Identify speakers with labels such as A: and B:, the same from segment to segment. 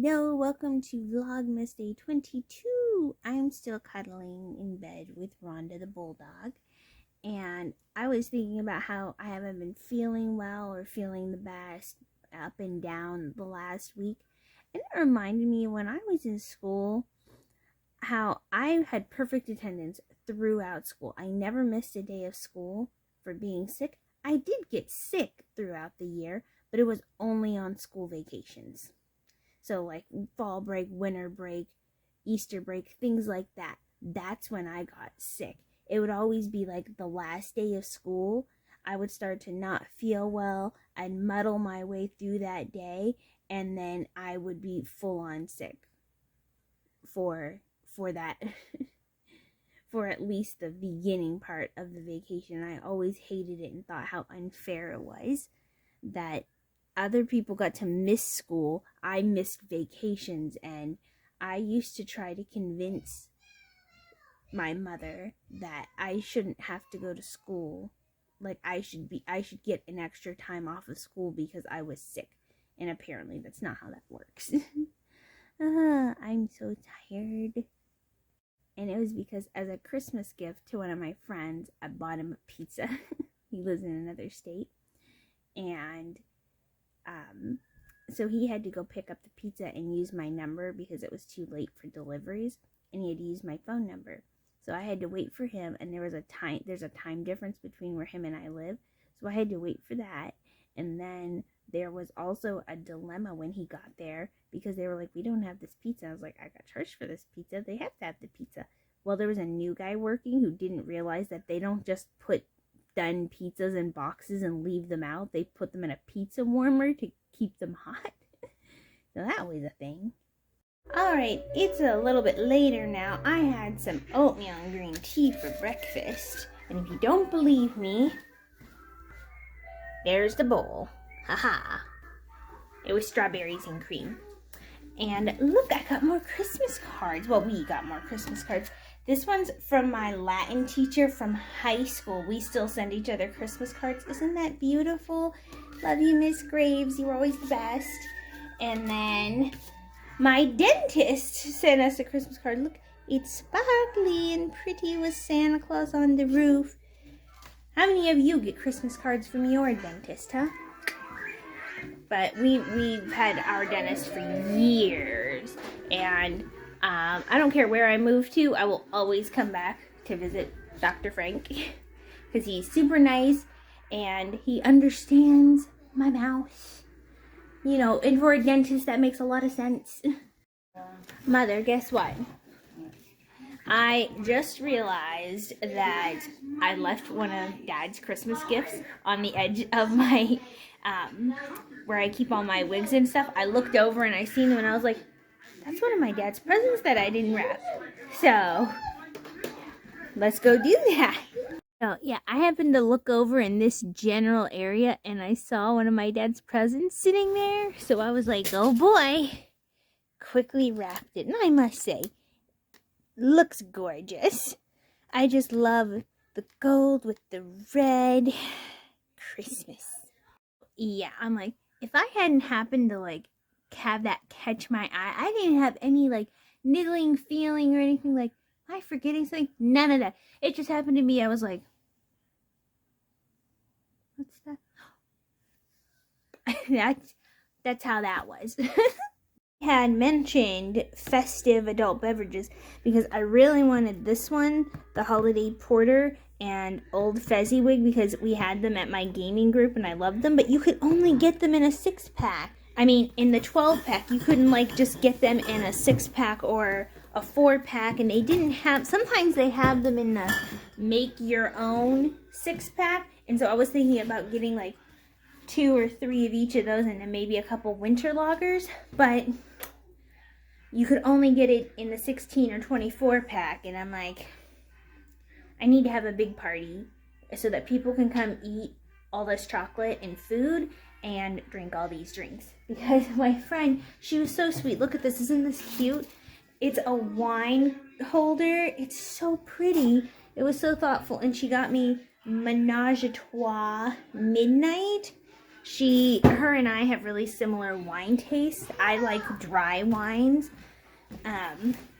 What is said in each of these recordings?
A: Hello, welcome to Vlogmas Day 22. I'm still cuddling in bed with Rhonda the Bulldog. And I was thinking about how I haven't been feeling well or feeling the best up and down the last week. And it reminded me when I was in school how I had perfect attendance throughout school. I never missed a day of school for being sick. I did get sick throughout the year, but it was only on school vacations. So like fall break, winter break, Easter break, things like that. That's when I got sick. It would always be like the last day of school. I would start to not feel well. I'd muddle my way through that day, and then I would be full on sick for that for at least the beginning part of the vacation. I always hated it and thought how unfair it was that other people got to miss school. I missed vacations, and I used to try to convince my mother that I shouldn't have to go to school. Like I should get an extra time off of school because I was sick. And apparently that's not how that works. I'm so tired. And it was because as a Christmas gift to one of my friends, I bought him a pizza. He lives in another state. And so he had to go pick up the pizza and use my number because it was too late for deliveries, and he had to use my phone number. So I had to wait for him, and there's a time difference between where him and I live. So I had to wait for that. And then there was also a dilemma when he got there because they were like, we don't have this pizza. I was like, I got charged for this pizza. They have to have the pizza. Well, there was a new guy working who didn't realize that they don't just put done pizzas in boxes and leave them out. They put them in a pizza warmer to keep them hot. So that was a thing. Alright, it's a little bit later now. I had some oatmeal and green tea for breakfast. And if you don't believe me, there's the bowl. Haha. It was strawberries and cream. And look, I got more Christmas cards. Well, we got more Christmas cards. This one's from my Latin teacher from high school. We still send each other Christmas cards. Isn't that beautiful? Love you, Miss Graves. You were always the best. And then my dentist sent us a Christmas card. Look, it's sparkly and pretty with Santa Claus on the roof. How many of you get Christmas cards from your dentist, huh? But we've had our dentist for years, and I don't care where I move to, I will always come back to visit Dr. Frank because he's super nice and he understands my mouth. You know, and for a dentist, that makes a lot of sense. Mother, guess what? I just realized that I left one of Dad's Christmas gifts on the edge of my, where I keep all my wigs and stuff. I looked over and I seen them and I was like, that's one of my dad's presents that I didn't wrap. So, let's go do that. So, yeah, I happened to look over in this general area and I saw one of my dad's presents sitting there. So I was like, oh boy. Quickly wrapped it. And I must say, looks gorgeous. I just love the gold with the red. Christmas. Yeah, I'm like, if I hadn't happened to like have that catch my eye, I didn't have any like niggling feeling or anything like, am I forgetting something? None of that. It just happened to me. I was like, what's that? That's how that was. Had mentioned festive adult beverages because I really wanted this one, the holiday porter and old Fezziwig, because we had them at my gaming group and I loved them, but you could only get them in a 6-pack. I mean, in the 12-pack, you couldn't like just get them in a 6-pack or a 4-pack, and they didn't have, sometimes they have them in the make your own 6-pack, and so I was thinking about getting like 2 or 3 of each of those and then maybe a couple winter lagers, but you could only get it in the 16 or 24 pack, and I'm like, I need to have a big party so that people can come eat all this chocolate and food and drink all these drinks. Because my friend, she was so sweet. Look at this, isn't this cute? It's a wine holder. It's so pretty. It was so thoughtful, and she got me Menage a Trois Midnight. Her and I have really similar wine tastes. I like dry wines.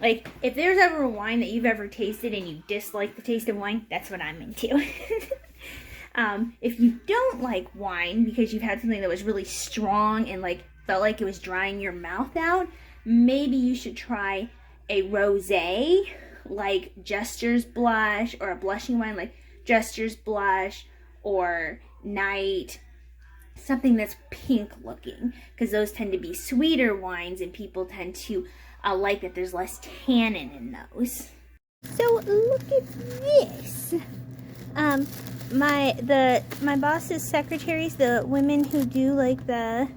A: Like, if there's ever a wine that you've ever tasted and you dislike the taste of wine, that's what I'm into. If you don't like wine because you've had something that was really strong and like felt like it was drying your mouth out, maybe you should try a rosé like Jester's Blush, or a blushing wine like Jester's Blush or Night, something that's pink looking, because those tend to be sweeter wines and people tend to like that there's less tannin in those. So look at this. My boss's secretaries, the women who do like the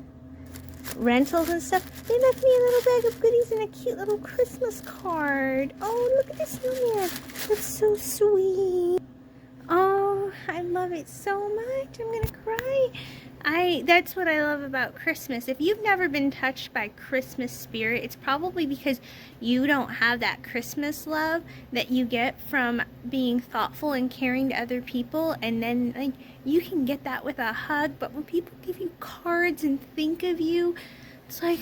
A: rentals and stuff, they left me a little bag of goodies and a cute little Christmas card. Oh, look at this snowman. That's so sweet. Oh, I love it so much. I'm gonna cry. That's what I love about Christmas. If you've never been touched by Christmas spirit, it's probably because you don't have that Christmas love that you get from being thoughtful and caring to other people. And then like, you can get that with a hug, but when people give you cards and think of you, it's like,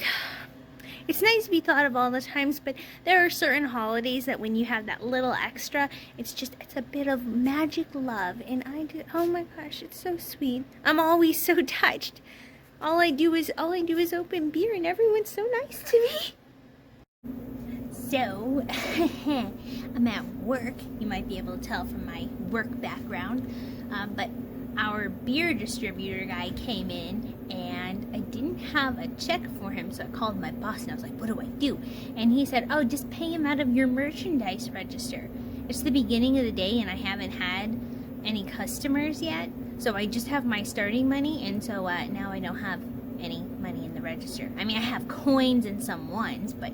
A: it's nice to be thought of all the times, but there are certain holidays that when you have that little extra, it's a bit of magic love. And oh my gosh, it's so sweet. I'm always so touched. All I do is open beer and everyone's so nice to me. So, I'm at work. You might be able to tell from my work background, but our beer distributor guy came in and I didn't have a check for him, so I called my boss and I was like, what do I do? And he said, oh, just pay him out of your merchandise register. It's the beginning of the day and I haven't had any customers yet, so I just have my starting money, and so now I don't have any money in the register. I mean, I have coins and some ones, but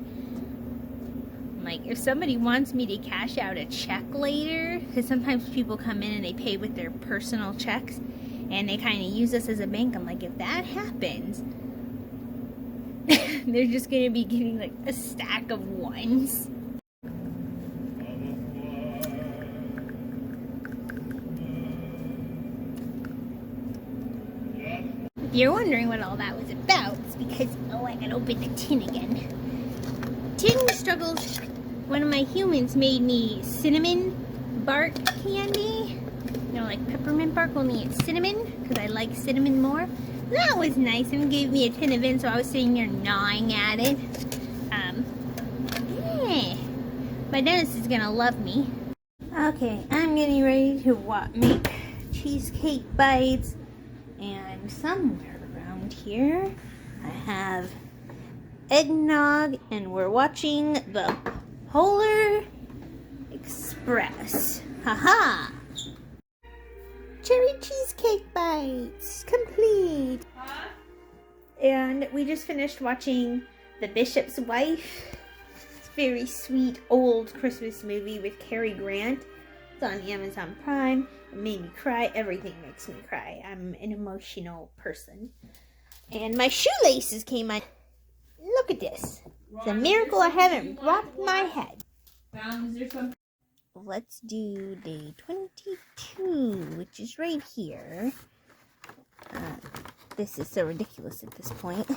A: like, if somebody wants me to cash out a check later, because sometimes people come in and they pay with their personal checks and they kind of use us as a bank, I'm like, if that happens, they're just going to be getting like a stack of ones. If you're wondering what all that was about, it's because, oh, I gotta open the tin again. Tin struggles. One of my humans made me cinnamon bark candy. You know, like peppermint bark, only it's cinnamon, because I like cinnamon more. That was nice, and gave me a tin of it, so I was sitting here gnawing at it. Yeah. My dentist is gonna love me. Okay, I'm getting ready to make cheesecake bites, and somewhere around here I have eggnog, and we're watching the Polar Express. Haha! Cherry cheesecake bites complete. Huh? And we just finished watching The Bishop's Wife. It's a very sweet old Christmas movie with Cary Grant. It's on Amazon Prime. It made me cry. Everything makes me cry. I'm an emotional person. And my shoelaces came on. Look at this. It's a miracle I haven't dropped my head. Let's do day 22, which is right here. This is so ridiculous at this point.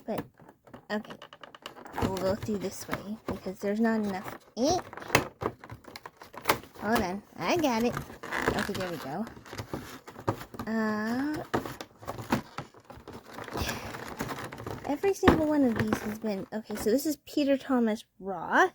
A: But, okay. We'll go through this way because there's not enough ink. Hold on. I got it. Okay, there we go. Every single one of these has been... Okay, so this is Peter Thomas Roth,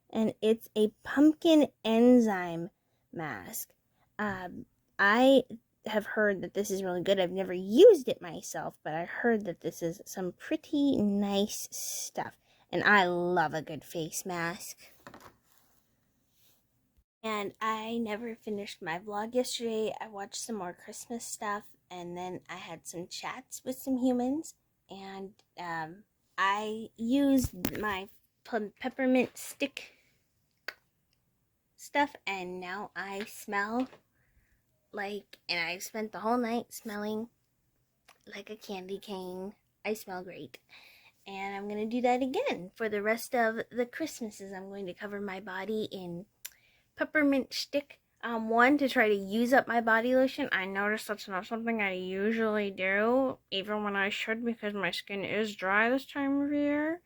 A: and it's a pumpkin enzyme mask. I have heard that this is really good. I've never used it myself, but I heard that this is some pretty nice stuff. And I love a good face mask. And I never finished my vlog yesterday. I watched some more Christmas stuff, and then I had some chats with some humans. And I used my peppermint stick stuff, and now I smell like, and I've spent the whole night smelling like a candy cane. I smell great. And I'm going to do that again for the rest of the Christmases. I'm going to cover my body in peppermint stick One, to try to use up my body lotion. I noticed that's not something I usually do, even when I should, because my skin is dry this time of year.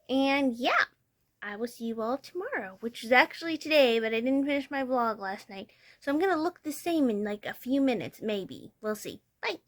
A: And yeah, I will see you all tomorrow, which is actually today, but I didn't finish my vlog last night. So I'm gonna look the same in like a few minutes, maybe. We'll see. Bye.